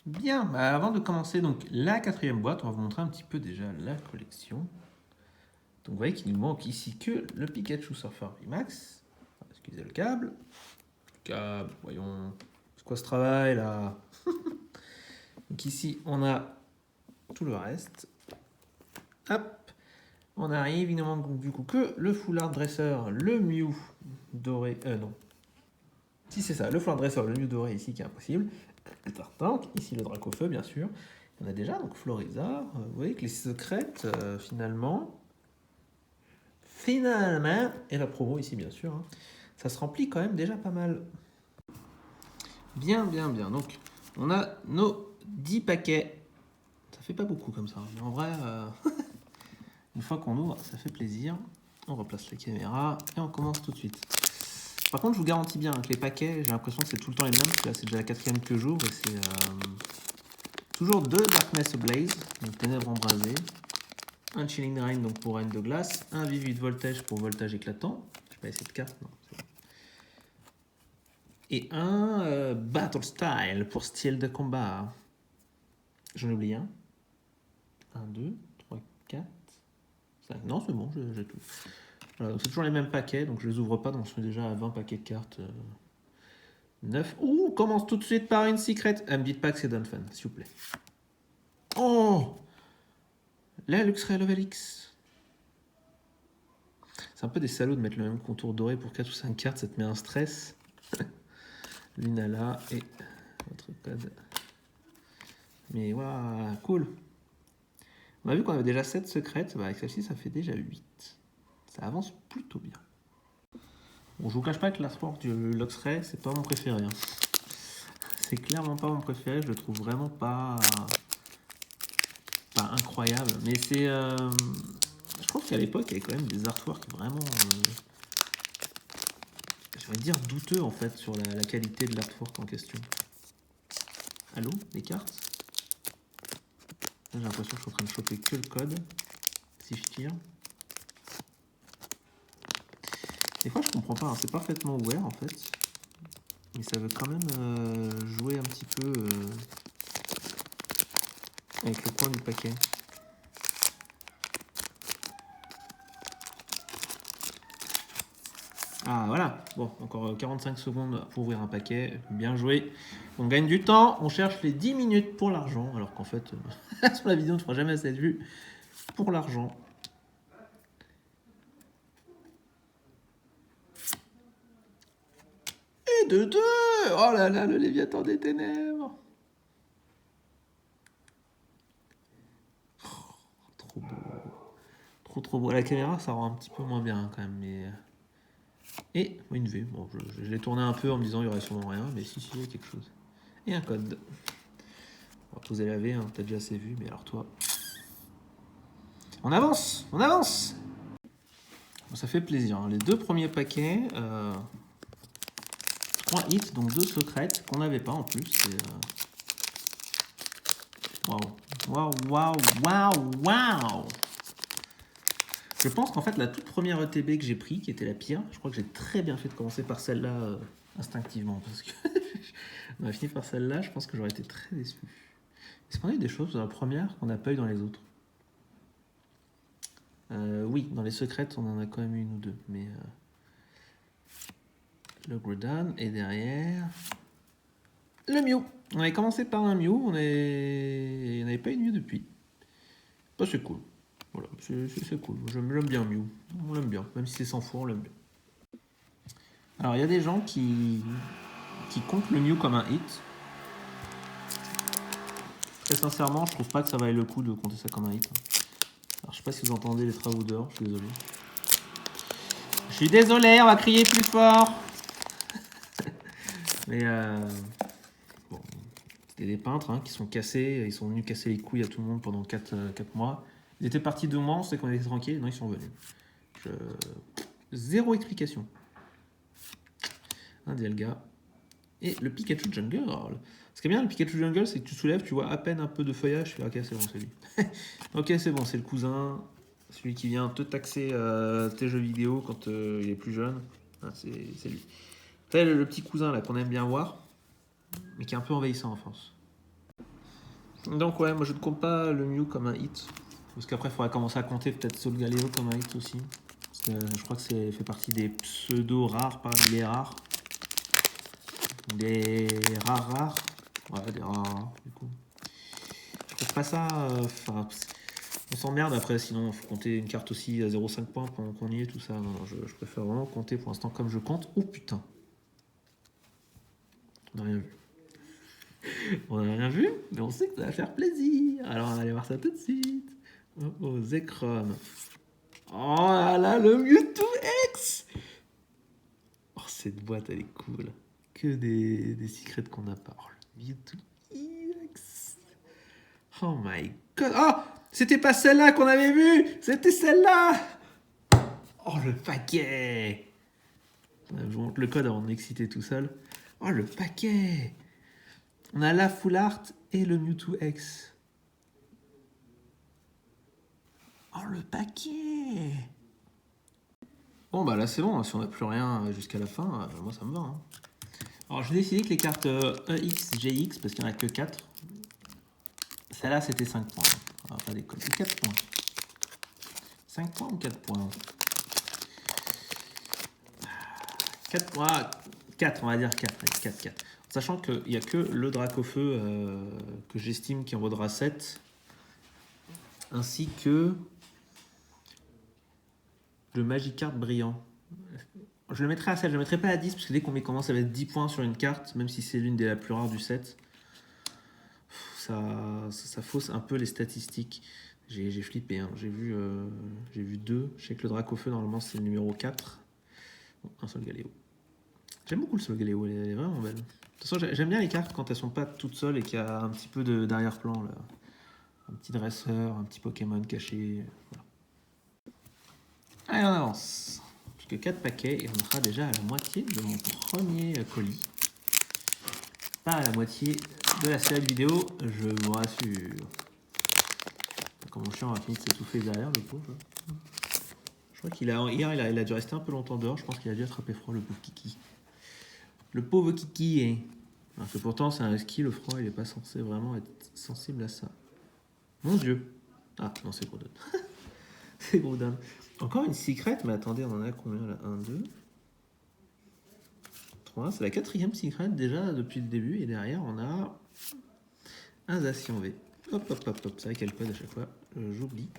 Bien, bah avant de commencer donc la quatrième boîte, on va vous montrer un petit peu déjà la collection. Donc vous voyez qu'il nous manque ici que le Pikachu Surfer VMAX. Excusez le câble. Voyons. C'est quoi ce travail là? Donc ici on a tout le reste. Hop. On arrive, il nous manque donc du coup que le foulard dresseur, le Mew doré. Non. Si c'est ça, le foulard dresseur, le Mew doré ici qui est impossible. Le Tartank, ici le Dracofeu bien sûr. On a déjà donc Florizard. Vous voyez que les secrètes finalement, et la promo ici bien sûr, ça se remplit quand même déjà pas mal. Bien. Donc on a nos 10 paquets. Ça fait pas beaucoup comme ça, mais en vrai, une fois qu'on ouvre, ça fait plaisir. On replace la caméra et on commence tout de suite. Par contre, je vous garantis bien que les paquets, j'ai l'impression que c'est tout le temps les mêmes, parce que là c'est déjà la quatrième que j'ouvre et c'est toujours deux Darkness Ablaze, donc ténèbres embrasées, un Chilling Reign donc pour Reine de glace, un Vivid Voltage pour voltage éclatant, je sais pas cette carte, non, c'est bon. Et un Battle Style pour style de combat. J'en oublie un. 1, 2, 3, 4, 5. Non, c'est bon, j'ai tout. Voilà, c'est toujours les mêmes paquets, donc je les ouvre pas, donc je suis déjà à 20 paquets de cartes. 9. Ouh, on commence tout de suite par une secret. Me dites pas que c'est Dunfan, s'il vous plaît. Oh, la Luxray Level X. C'est un peu des salauds de mettre le même contour doré pour 4 ou 5 cartes, ça te met un stress. Lunala et votre code. Mais waouh, cool. On a vu qu'on avait déjà 7 secrètes, bah avec celle-ci ça fait déjà 8. Ça avance plutôt bien. Bon, je vous cache pas que l'artwork du Luxray, c'est pas mon préféré. C'est clairement pas mon préféré, je le trouve vraiment pas incroyable. Mais c'est... je trouve qu'à l'époque, il y avait quand même des artworks vraiment... je vais dire douteux en fait sur la qualité de l'artwork en question. Allô, les cartes? J'ai l'impression que je suis en train de choper que le code. Si je tire. Des fois je comprends pas, c'est parfaitement ouvert en fait. Mais ça veut quand même jouer un petit peu avec le coin du paquet. Ah voilà, bon, encore 45 secondes pour ouvrir un paquet, bien joué. On gagne du temps, on cherche les 10 minutes pour l'argent, alors qu'en fait, sur la vidéo, on ne fera jamais assez de vues pour l'argent. Et de 2. Oh là là, le Léviathan des Ténèbres. Oh, trop beau. Trop beau. À la caméra, ça rend un petit peu moins bien quand même, mais... Et une V. Bon, je l'ai tourné un peu en me disant il y aurait sûrement rien, mais si, il y a quelque chose. Et un code. On va poser la V, t'as déjà assez vu, mais alors toi... On avance. Bon, ça fait plaisir. Les deux premiers paquets, 3 hits, donc 2 secrètes, qu'on n'avait pas en plus. Waouh. Je pense qu'en fait, la toute première ETB que j'ai pris, qui était la pire, je crois que j'ai très bien fait de commencer par celle-là instinctivement. Parce que on a fini par celle-là, je pense que j'aurais été très déçu. Est-ce qu'on a eu des choses dans la première qu'on n'a pas eu dans les autres? Oui, dans les secrètes, on en a quand même une ou deux. Mais le Groudon, et derrière... Le Mew. On avait commencé par un Mew, on n'avait pas eu de Mew depuis. Bah, c'est cool. Voilà, c'est cool. J'aime bien Mew. On l'aime bien. Même si c'est sans foi, on l'aime bien. Alors, il y a des gens qui comptent le Mew comme un hit. Très sincèrement, je trouve pas que ça vaille le coup de compter ça comme un hit. Alors, je sais pas si vous entendez les travaux dehors, je suis désolé. Je suis désolé, on va crier plus fort. Mais bon, c'était des peintres qui sont cassés, ils sont venus casser les couilles à tout le monde pendant 4 mois. Ils étaient partis 2 mois, on sait qu'on était tranquille, non, ils sont venus. Zéro explication. Un Dialga. Et le Pikachu Jungle. Ce qui est bien, le Pikachu Jungle, c'est que tu soulèves, tu vois à peine un peu de feuillage. Tu fais, ok, c'est bon, c'est lui. Ok, c'est bon, c'est le cousin. Celui qui vient te taxer tes jeux vidéo quand il est plus jeune. Ah, c'est lui. Tu sais, le petit cousin là qu'on aime bien voir, mais qui est un peu envahissant en France. Donc ouais, moi je ne compte pas le Mew comme un hit. Parce qu'après, il faudra commencer à compter peut-être Solgaleo comme un hit aussi. Parce que je crois que c'est fait partie des pseudo-rares parmi les rares. Des rares. Ouais, des rares, du coup. Je trouve pas ça... Enfin, on s'emmerde après, sinon il faut compter une carte aussi à 0,5 points pendant qu'on y est, tout ça. Non, je préfère vraiment compter pour l'instant comme je compte. Oh putain. On n'a rien vu. On n'a rien vu, mais on sait que ça va faire plaisir. Alors on va aller voir ça tout de suite. Oh, oh Zekrom. Oh là là, le Mewtwo X. Oh, cette boîte, elle est cool. Que des secrets qu'on n'a pas. Oh, le Mewtwo X. Oh my god. Oh, c'était pas celle-là qu'on avait vue. C'était celle-là. Oh, le paquet. Je vous montre le code avant de m'exciter tout seul. Oh, le paquet. On a la Full Art et le Mewtwo X. Oh, le paquet. Bon, bah là, c'est bon. Si on n'a plus rien jusqu'à la fin, moi, ça me va. Hein. Alors, j'ai décidé que les cartes EX, GX, parce qu'il n'y en a que 4, celle-là, c'était 5 points. Alors, pas déconner. C'est 4 points. 5 points ou 4 points 4 points. 4, on va dire 4. Allez, 4, 4. Sachant qu'il n'y a que le Dracofeu que j'estime qui en vaudra 7. Ainsi que le Magikarp brillant. Je le mettrai à 7, je le mettrai pas à 10, parce que dès qu'on commence à mettre 10 points sur une carte, même si c'est l'une des la plus rares du set, ça fausse un peu les statistiques. J'ai flippé, hein. J'ai vu 2. Je sais que le Dracofeu, normalement, c'est le numéro 4. Bon, un Solgaleo. J'aime beaucoup le Solgaleo, elle est vraiment belle. De toute façon, j'aime bien les cartes quand elles sont pas toutes seules et qu'il y a un petit peu d'arrière-plan, là. Un petit dresseur, un petit Pokémon caché. Voilà. Allez, on avance. Plus que 4 paquets et on sera déjà à la moitié de mon premier colis. Pas à la moitié de la série de vidéos, je vous rassure. Quand mon chien a fini de s'étouffer derrière, le pauvre. Je crois qu'il a hier, il a dû rester un peu longtemps dehors. Je pense qu'il a dû attraper froid, le pauvre Kiki. Le pauvre Kiki. Hein. Alors que pourtant, c'est un husky, le froid, il n'est pas censé vraiment être sensible à ça. Mon Dieu. Ah, non, c'est Groudon. C'est Groudon. Encore une secret, mais attendez, on en a combien là 1, 2, 3. C'est la 4e secret déjà depuis le début. Et derrière, on a un Zacian V. Hop, hop, hop, hop. C'est vrai quel code à chaque fois. J'oublie.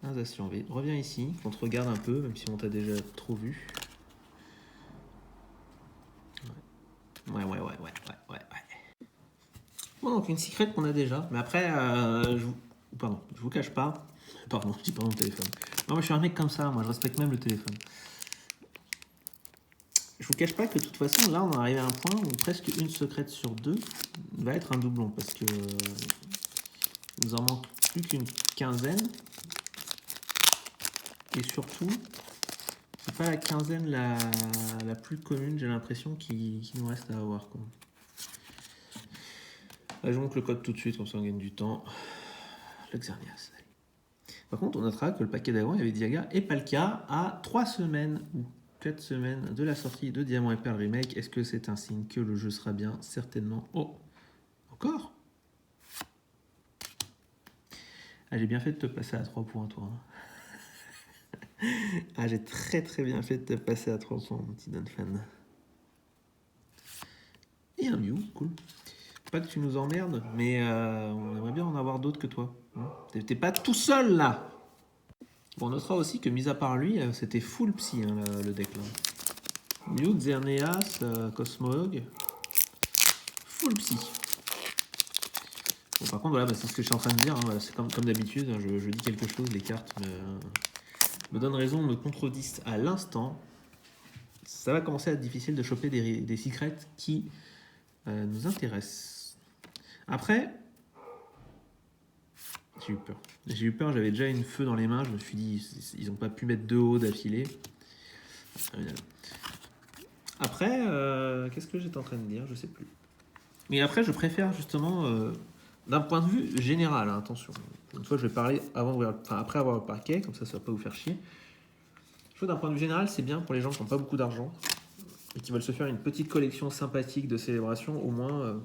Un Zacian V. Reviens ici, qu'on te regarde un peu, même si on t'a déjà trop vu. Ouais. Bon, donc une secret qu'on a déjà. Mais après, je vous cache pas. Pardon, je dis pas mon téléphone. Non, mais je suis un mec comme ça, moi, je respecte même le téléphone. Je vous cache pas que de toute façon, là, on est arrivé à un point où presque une secrète sur 2 va être un doublon. Parce que il nous en manque plus qu'une quinzaine. Et surtout, c'est pas la quinzaine la plus commune, j'ai l'impression, qui nous reste à avoir. Quoi. Là, je montre le code tout de suite, comme ça on gagne du temps. Le Xerneas. Par contre, on notera que le paquet d'avant, il y avait Dialga et Palkia à 3 semaines ou 4 semaines de la sortie de Diamant et Perle Remake. Est-ce que c'est un signe que le jeu sera bien? Certainement. Oh, encore? Ah, j'ai bien fait de te passer à 3 points, toi. Ah, j'ai très bien fait de te passer à 3 points, mon petit Donphan. Et un Mew, cool. Pas que tu nous emmerdes, mais on aimerait bien en avoir d'autres que toi. T'es pas tout seul, là. Bon, on notera aussi que, mis à part lui, c'était full psy, hein, le deck, là. Mew, Xerneas, Cosmog, full psy. Bon, par contre, voilà, bah, c'est ce que je suis en train de dire. Hein, c'est comme d'habitude, hein, je dis quelque chose, les cartes me donnent raison, me contredisent à l'instant. Ça va commencer à être difficile de choper des secrets qui nous intéressent. Après, j'ai eu peur, j'avais déjà une feu dans les mains, je me suis dit, ils n'ont pas pu mettre 2 hauts d'affilée. Après, qu'est-ce que j'étais en train de dire? Je sais plus. Mais après, je préfère justement, d'un point de vue général, hein, attention. Une fois, je vais parler après avoir le paquet, comme ça ne va pas vous faire chier. Je trouve d'un point de vue général, c'est bien pour les gens qui n'ont pas beaucoup d'argent et qui veulent se faire une petite collection sympathique de célébration, au moins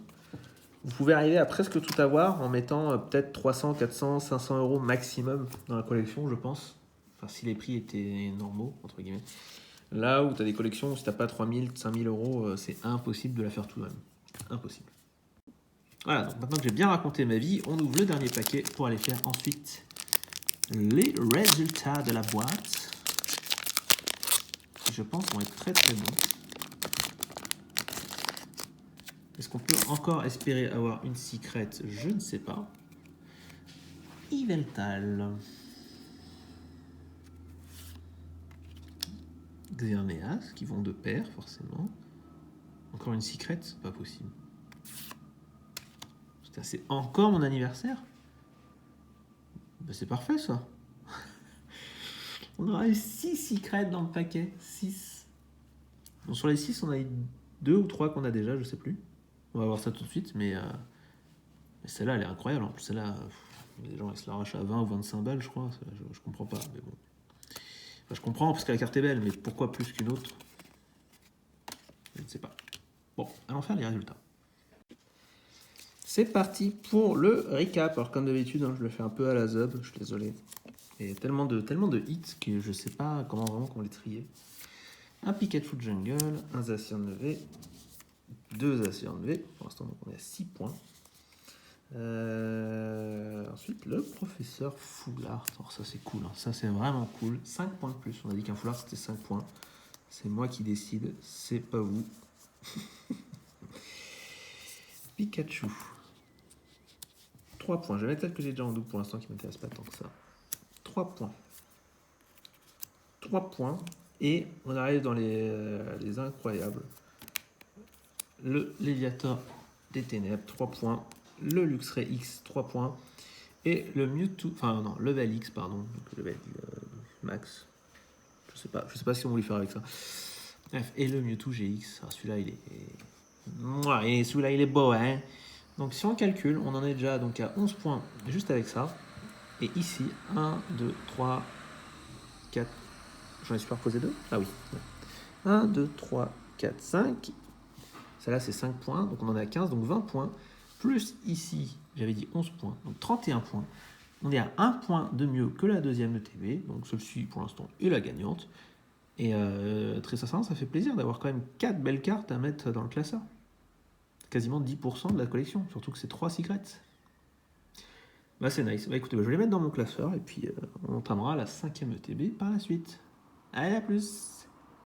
Vous pouvez arriver à presque tout avoir en mettant peut-être 300, 400, 500 euros maximum dans la collection, je pense. Enfin, si les prix étaient normaux, entre guillemets. Là où tu as des collections où si tu n'as pas 3000, 5000 euros, c'est impossible de la faire tout de même. Impossible. Voilà, donc maintenant que j'ai bien raconté ma vie, on ouvre le dernier paquet pour aller faire ensuite les résultats de la boîte. Qui, je pense, vont être très très bons. Est-ce qu'on peut encore espérer avoir une secret? Je ne sais pas. Yveltal. Xerneas, qui vont de pair, forcément. Encore une secret? Pas possible. Putain, c'est encore mon anniversaire? Ben, c'est parfait, ça. On aura eu 6 secrets dans le paquet. 6. Bon, sur les 6, on a eu 2 ou 3 qu'on a déjà, je sais plus. On va voir ça tout de suite, mais celle-là, elle est incroyable. En plus, celle-là, les gens, ils se l'arrachent à 20 ou 25 balles, je crois. Je comprends pas, mais bon. Enfin, je comprends parce que la carte est belle, mais pourquoi plus qu'une autre? Je ne sais pas. Bon, allons faire les résultats. C'est parti pour le recap. Alors, comme d'habitude, je le fais un peu à la zub, je suis désolé. Il y a tellement de hits que je ne sais pas comment les trier. Un Pikachu Jungle, un Zacian V, 2 Zacian V. Pour l'instant, on est à 6 points. Ensuite, le professeur Foulard. Alors, ça, c'est cool. Hein. Ça, c'est vraiment cool. 5 points de plus. On a dit qu'un foulard, c'était 5 points. C'est moi qui décide. C'est pas vous. Pikachu. 3 points. Je vais mettre celle que j'ai déjà en double pour l'instant qui ne m'intéresse pas tant que ça. 3 points. 3 points. Et on arrive dans les incroyables. Le Léviator des Ténèbres, 3 points. Le Luxray X, 3 points. Et le Mewtwo, enfin non, Level X, pardon. Donc level max. Je sais pas si on voulait faire avec ça. Bref, et le Mewtwo GX. Ah, celui-là, il est... Ouais, celui-là, il est beau, hein. Donc si on calcule, on en est déjà donc à 11 points juste avec ça. Et ici, 1, 2, 3, 4... J'en ai superposé 2? Ah oui. 1, 2, 3, 4, 5. Celle-là, c'est 5 points. Donc on en est à 15, donc 20 points. Plus ici, j'avais dit 11 points, donc 31 points. On est à 1 point de mieux que la deuxième de TV. Donc celle-ci, pour l'instant, est la gagnante. Et très sincèrement, ça fait plaisir d'avoir quand même 4 belles cartes à mettre dans le classeur. Quasiment 10% de la collection, surtout que c'est 3 secrets. Bah c'est nice. Bah écoutez, je vais les mettre dans mon classeur et puis on entamera la 5e ETB par la suite. Allez, à plus!